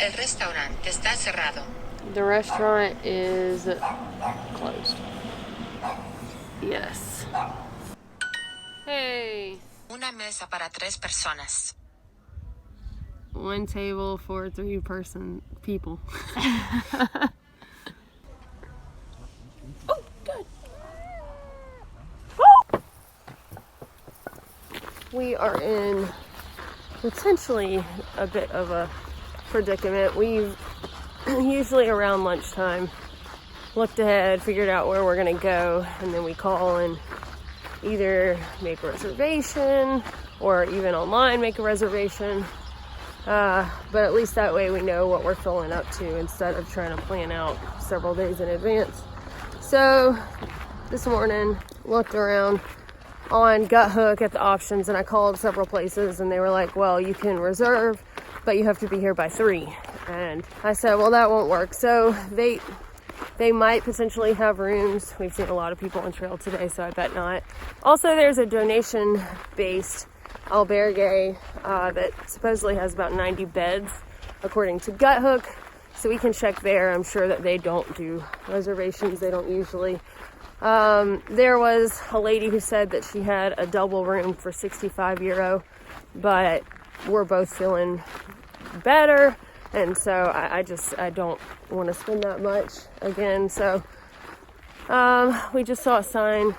El restaurante está cerrado. The restaurant is closed. Yes. Hey. Una mesa para 3 personas. One table for 3 people. Oh, good. We are in potentially a bit of a predicament. We've usually around lunchtime looked ahead, figured out where we're gonna go, and then we call and either make a reservation or even online make a reservation. But at least that way we know what we're filling up to instead of trying to plan out several days in advance. So this morning looked around on GutHook at the options, and I called several places and they were like, well, you can reserve, but you have to be here by 3. And I said, well, that won't work. So they might potentially have rooms. We've seen a lot of people on trail today, so I bet not. Also, there's a donation-based albergue that supposedly has about 90 beds, according to GutHook. So we can check there. I'm sure that they don't do reservations. They don't usually. There was a lady who said that she had a double room for €65, but we're both feeling better, and so I don't want to spend that much again. So we just saw a sign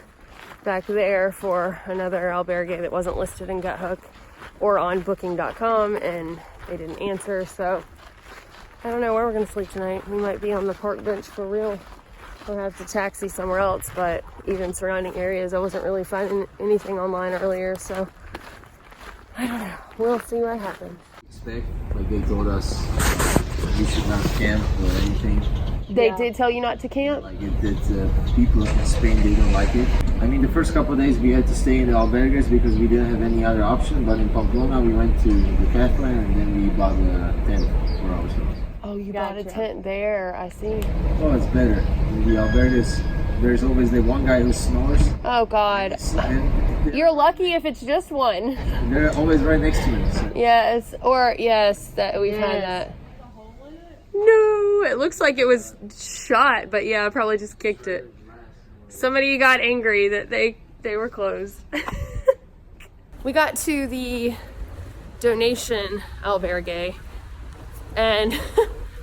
back there for another albergue that wasn't listed in GutHook or on booking.com, and they didn't answer. So I don't know where we're gonna sleep tonight. We might be on the park bench for real. We'll have to taxi somewhere else, but even surrounding areas, I wasn't really finding anything online earlier, so I don't know. We'll see what happens. Like they told us we should not camp or anything. They did tell you not to camp? Like it did people in Spain, they don't like it. I mean, the first couple of days we had to stay in the albergues because we didn't have any other option, but in Pamplona we went to the Decathlon and then we bought a tent for ourselves. Oh, you bought a tent there, I see. Oh, it's better. In the albergues, there's always the one guy who snores. Oh, God. You're lucky if it's just one. They're always right next to me. So. Yes, that we've had that. No, it looks like it was shot, but yeah, I probably just kicked it. Somebody got angry that they were closed. We got to the donation albergue, and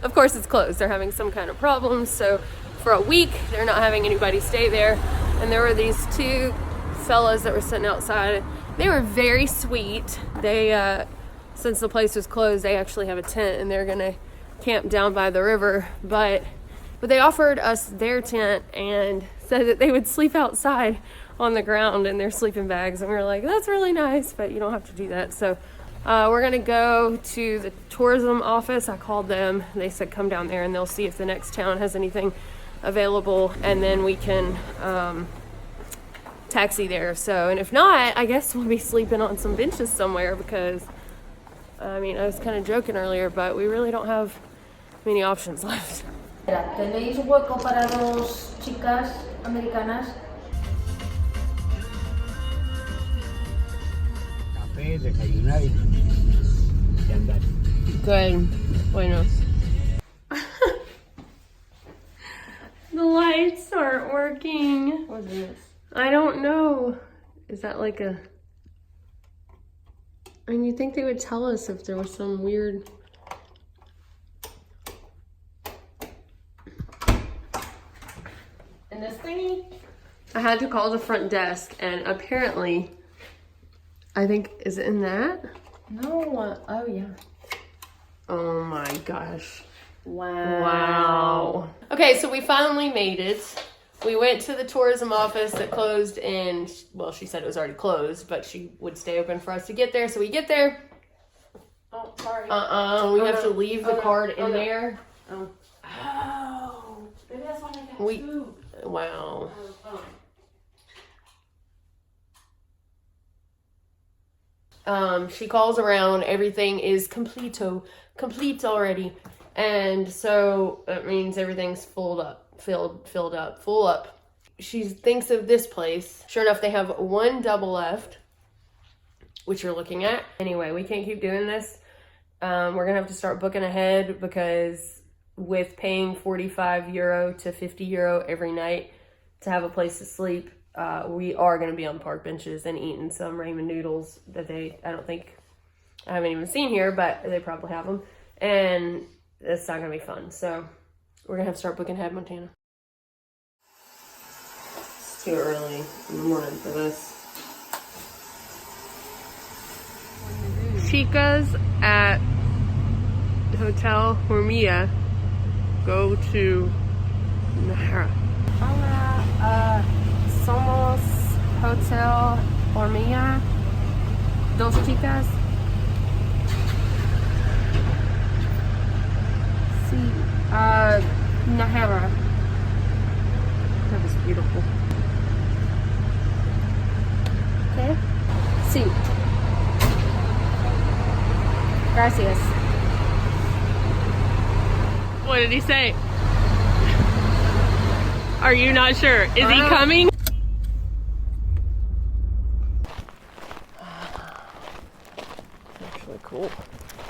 of course it's closed. They're having some kind of problems, so for a week they're not having anybody stay there. And there were these 2 fellas that were sitting outside. They were very sweet. They since the place was closed, they actually have a tent and they're gonna camp down by the river, but they offered us their tent and said that they would sleep outside on the ground in their sleeping bags, and we were like, that's really nice, but you don't have to do that. So we're gonna go to the tourism office. I called them. They said come down there and they'll see if the next town has anything available, and then we can taxi there. So, and if not, I guess we'll be sleeping on some benches somewhere, because I mean, I was kind of joking earlier, but we really don't have many options left. ¿Tenéis hueco para 2 chicas americanas? Café, desayunar y andar. Good. Bueno. The lights aren't working. What's this? I don't know. Is that like a... And you'd think they would tell us if there was some weird... And this thingy? I had to call the front desk, and apparently, I think, is it in that? No, oh yeah. Oh my gosh. Wow. Wow. Okay, so we finally made it. We went to the tourism office that closed and, well, she said it was already closed, but she would stay open for us to get there. So we get there. Oh, sorry. We have to leave the card in there. Oh. Maybe that's why I got food. Wow. She calls around, everything is complete already. And so that means everything's filled up. She thinks of this place. Sure enough, they have one double left, which you're looking at. Anyway, we can't keep doing this. We're gonna have to start booking ahead because with paying €45 to €50 every night to have a place to sleep, we are gonna be on park benches and eating some ramen noodles that I haven't even seen here, but they probably have them. And it's not gonna be fun. So we're gonna have to start booking ahead, Montana. It's too early in the morning for this. Chicas at Hotel Hormilla go to Nahara. Hola, somos Hotel Hormilla. Dos chicas. Sí. Nahara. That was beautiful. Okay. Sí. Gracias. What did he say? Are you not sure? Is he coming? Actually cool.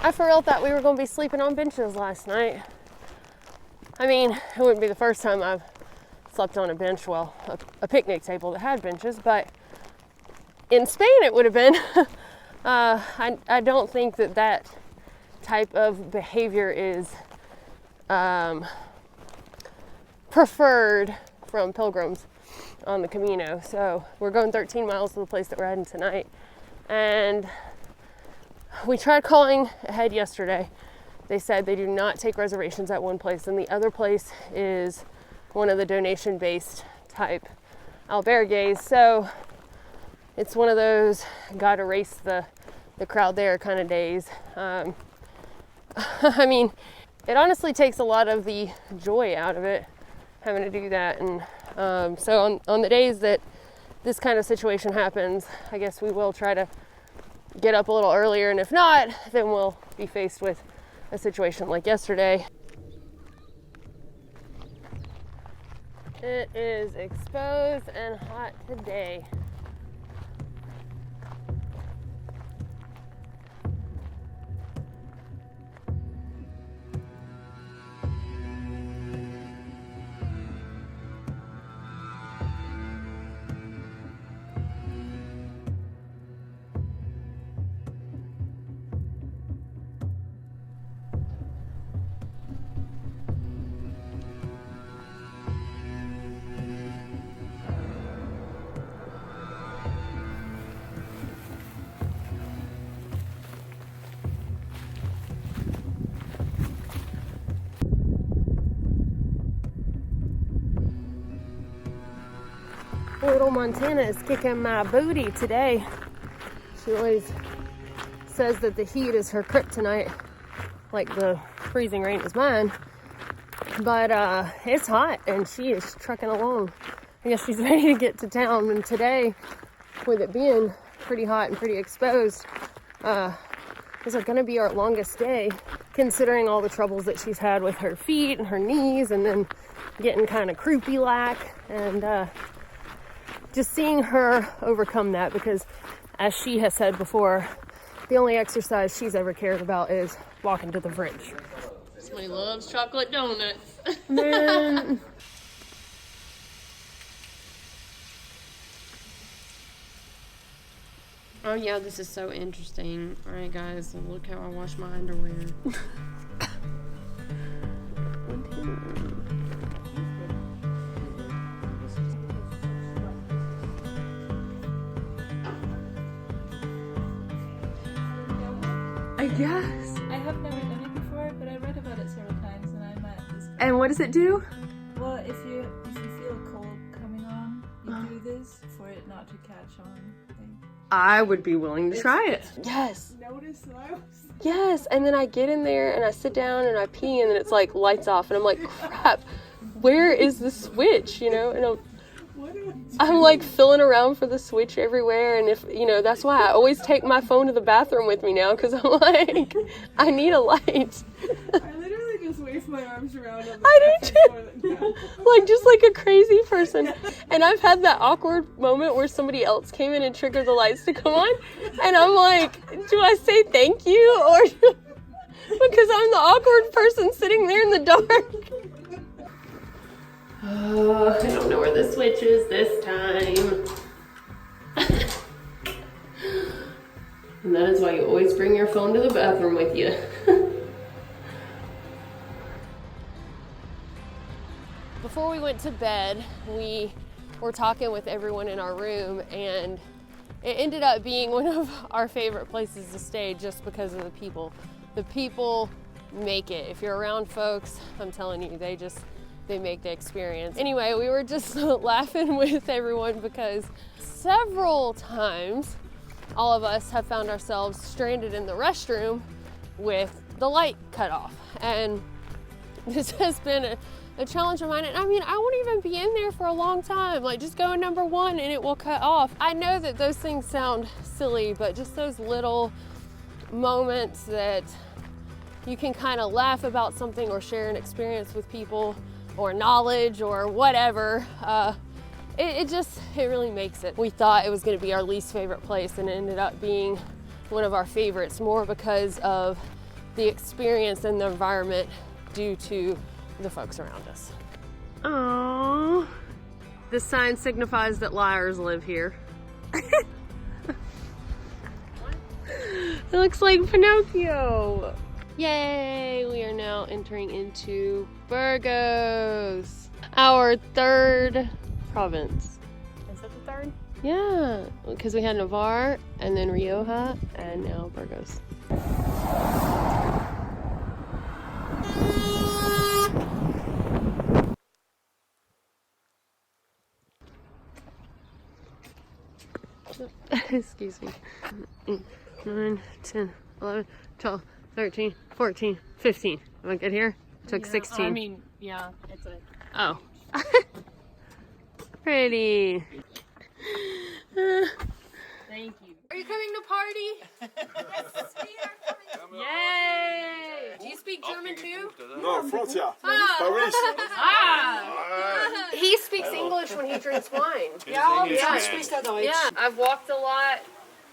I for real thought we were going to be sleeping on benches last night. I mean, it wouldn't be the first time I've slept on a bench, well, a picnic table that had benches, but in Spain it would have been. I don't think that type of behavior is preferred from pilgrims on the Camino. So we're going 13 miles to the place that we're heading tonight. And we tried calling ahead yesterday. They said they do not take reservations at one place, and the other place is one of the donation-based type albergues. So it's one of those gotta race the crowd there kind of days. I mean, it honestly takes a lot of the joy out of it, having to do that. And so on the days that this kind of situation happens, I guess we will try to get up a little earlier, and if not, then we'll be faced with a situation like yesterday. It is exposed and hot today. Little Montana is kicking my booty today. She always says that the heat is her kryptonite, like the freezing rain is mine. But it's hot and she is trucking along. I guess she's ready to get to town. And today, with it being pretty hot and pretty exposed, this is going to be our longest day, considering all the troubles that she's had with her feet and her knees, and then getting kind of croupy-like, and just seeing her overcome that, because as she has said before, the only exercise she's ever cared about is walking to the fridge. Somebody loves chocolate donuts. Man. Oh yeah, this is so interesting. Alright guys, look how I wash my underwear. I guess. I have never done it before, but I read about it several times, and I met this. And what does it do? Well, if you feel a cold is for it not to catch on. I would be willing to try it. Yes. Notice that I was. Yes. And then I get in there and I sit down and I pee and then it's like lights off and I'm like, crap, where is the switch? You know, and I'm like filling around for the switch everywhere. And if, you know, that's why I always take my phone to the bathroom with me now because I'm like, I need a light. I literally just wave my arms around on the I do too. too. Like just like a crazy person. And I've had that awkward moment where somebody else came in and triggered the lights to come on. And I'm like, do I say thank you or because I'm the awkward person sitting there in the dark. Oh, I don't know where the switch is this time. And that is why you always bring your phone to the bathroom with you. Before we went to bed, we were talking with everyone in our room, and it ended up being one of our favorite places to stay just because of the people. The people make it. If you're around folks, I'm telling you, they make the experience. Anyway, we were just laughing with everyone because several times all of us have found ourselves stranded in the restroom with the light cut off. And this has been a challenge of mine. And I mean, I won't even be in there for a long time. Like just go in number one and it will cut off. I know that those things sound silly, but just those little moments that you can kind of laugh about something or share an experience with people or knowledge or whatever, it really makes it. We thought it was going to be our least favorite place and it ended up being one of our favorites, more because of the experience and the environment due to the folks around us. Aww. This sign signifies that liars live here. It looks like Pinocchio. Yay! We are now entering into Burgos, our third province. Is that the third? Yeah, because we had Navarre and then Rioja and now Burgos. Excuse me. 9, 10, 11, 12, 13, 14, 15. Am I good here? Took 16. I mean, yeah, it's a... Oh. Pretty. Thank you. Are you coming to party? Yes, we are coming. Yay! Do you speak German too? No, Francia. Ah. Paris. Ah. He speaks English when he drinks wine. Yeah, Yeah, I've walked a lot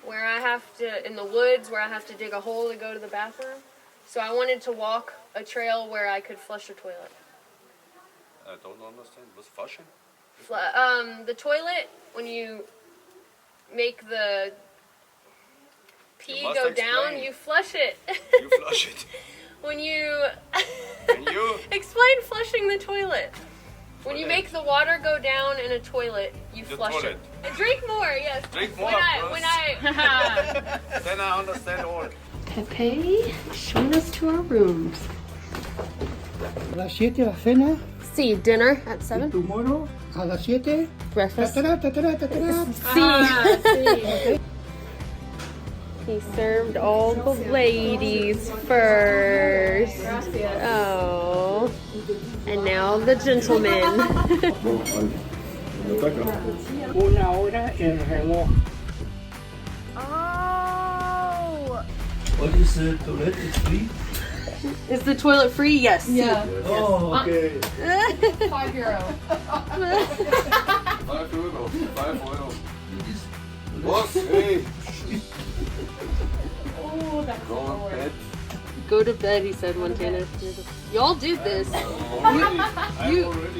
where I have to, in the woods, where I have to dig a hole to go to the bathroom. So I wanted to walk a trail where I could flush a toilet. I don't understand. What's flushing? The toilet, when you make the pee go down, you flush it. You flush it. When you... Can you? Explain flushing the toilet. When you make the water go down in a toilet, you flush it. And drink more, yes. Drink more. When I Then I understand all. Pepe, showing us to our rooms. A las 7 la cena. See, dinner at 7. Tomorrow a las 7. Breakfast. See. He served all the ladies first. Oh. And now the gentlemen. Una hora el reloj. Oh. What is the toilet? It's free? Is the toilet free? Yes. Yeah. Oh, okay. €5. 5 euro. 5 euro. Boss, hey. Oh, that's Go to bed. Go to bed, he said, Montana. Y'all did this. I'm already